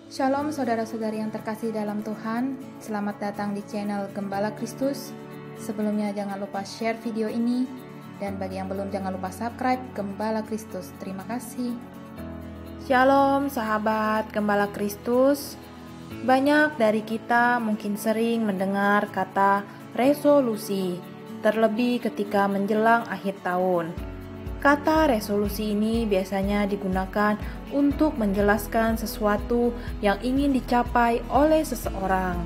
Shalom saudara-saudari yang terkasih dalam Tuhan, selamat datang di channel Gembala Kristus. Sebelumnya jangan lupa share video ini, dan bagi yang belum jangan lupa subscribe Gembala Kristus. Terima kasih. Shalom sahabat Gembala Kristus. Banyak dari kita mungkin sering mendengar kata resolusi, terlebih ketika menjelang akhir tahun. Kata resolusi ini biasanya digunakan untuk menjelaskan sesuatu yang ingin dicapai oleh seseorang.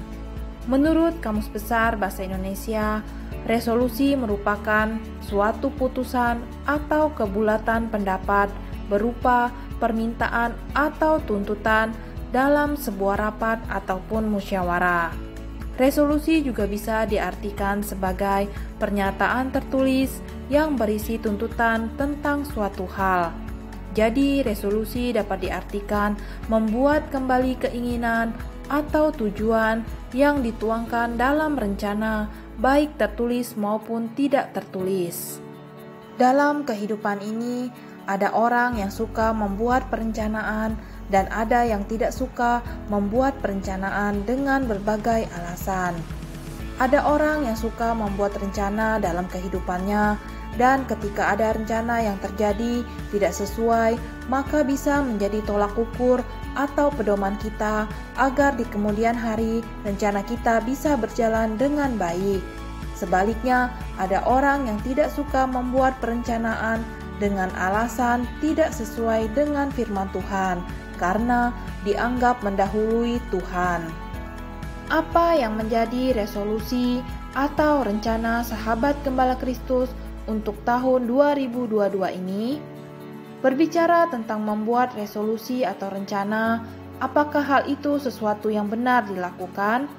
Menurut Kamus Besar Bahasa Indonesia, resolusi merupakan suatu putusan atau kebulatan pendapat berupa permintaan atau tuntutan dalam sebuah rapat ataupun musyawarah. Resolusi juga bisa diartikan sebagai pernyataan tertulis yang berisi tuntutan tentang suatu hal. Jadi, resolusi dapat diartikan membuat kembali keinginan atau tujuan yang dituangkan dalam rencana, baik tertulis maupun tidak tertulis. Dalam kehidupan ini, ada orang yang suka membuat perencanaan dan ada yang tidak suka membuat perencanaan dengan berbagai alasan. Ada orang yang suka membuat rencana dalam kehidupannya, dan ketika ada rencana yang terjadi tidak sesuai, maka bisa menjadi tolak ukur atau pedoman kita agar di kemudian hari rencana kita bisa berjalan dengan baik. Sebaliknya, ada orang yang tidak suka membuat perencanaan dengan alasan tidak sesuai dengan firman Tuhan, karena dianggap mendahului Tuhan. Apa yang menjadi resolusi atau rencana sahabat Gembala Kristus untuk tahun 2022 ini? Berbicara tentang membuat resolusi atau rencana, apakah hal itu sesuatu yang benar dilakukan?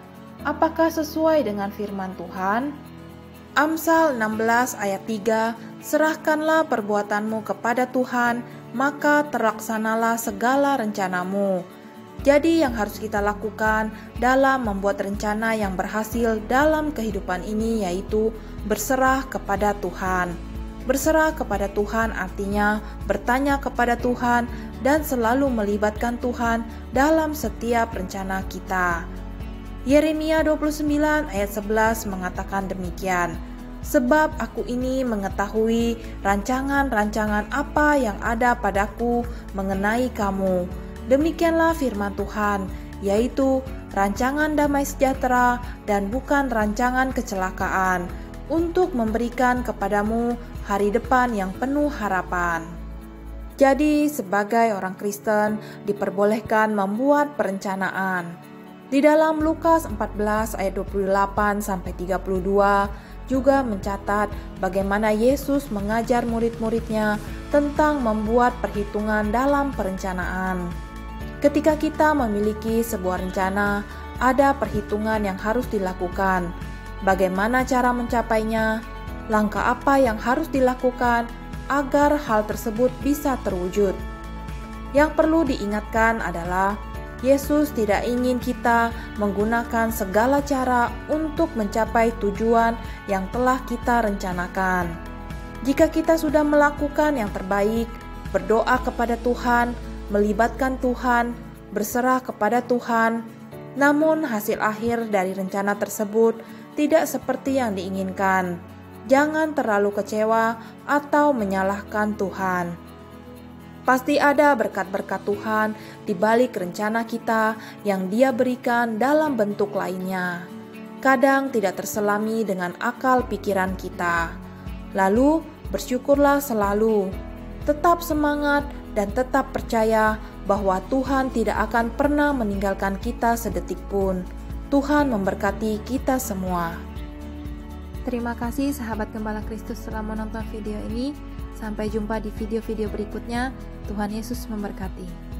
Apakah sesuai dengan firman Tuhan? Amsal 16 ayat 3, serahkanlah perbuatanmu kepada Tuhan, maka terlaksanalah segala rencanamu. Jadi yang harus kita lakukan dalam membuat rencana yang berhasil dalam kehidupan ini yaitu berserah kepada Tuhan. Berserah kepada Tuhan artinya bertanya kepada Tuhan dan selalu melibatkan Tuhan dalam setiap rencana kita. Yeremia 29 ayat 11 mengatakan demikian, sebab aku ini mengetahui rancangan-rancangan apa yang ada padaku mengenai kamu. Demikianlah firman Tuhan, yaitu rancangan damai sejahtera dan bukan rancangan kecelakaan, untuk memberikan kepadamu hari depan yang penuh harapan. Jadi sebagai orang Kristen diperbolehkan membuat perencanaan. Di dalam Lukas 14 ayat 28-32 juga mencatat bagaimana Yesus mengajar murid-muridnya tentang membuat perhitungan dalam perencanaan. Ketika kita memiliki sebuah rencana, ada perhitungan yang harus dilakukan. Bagaimana cara mencapainya? Langkah apa yang harus dilakukan agar hal tersebut bisa terwujud? Yang perlu diingatkan adalah Yesus tidak ingin kita menggunakan segala cara untuk mencapai tujuan yang telah kita rencanakan. Jika kita sudah melakukan yang terbaik, berdoa kepada Tuhan, melibatkan Tuhan, berserah kepada Tuhan, namun hasil akhir dari rencana tersebut tidak seperti yang diinginkan, jangan terlalu kecewa atau menyalahkan Tuhan. Pasti ada berkat-berkat Tuhan di balik rencana kita yang Dia berikan dalam bentuk lainnya. Kadang tidak terselami dengan akal pikiran kita. Lalu bersyukurlah selalu. Tetap semangat dan tetap percaya bahwa Tuhan tidak akan pernah meninggalkan kita sedetik pun. Tuhan memberkati kita semua. Terima kasih sahabat Gembala Kristus telah menonton video ini. Sampai jumpa di video-video berikutnya. Tuhan Yesus memberkati.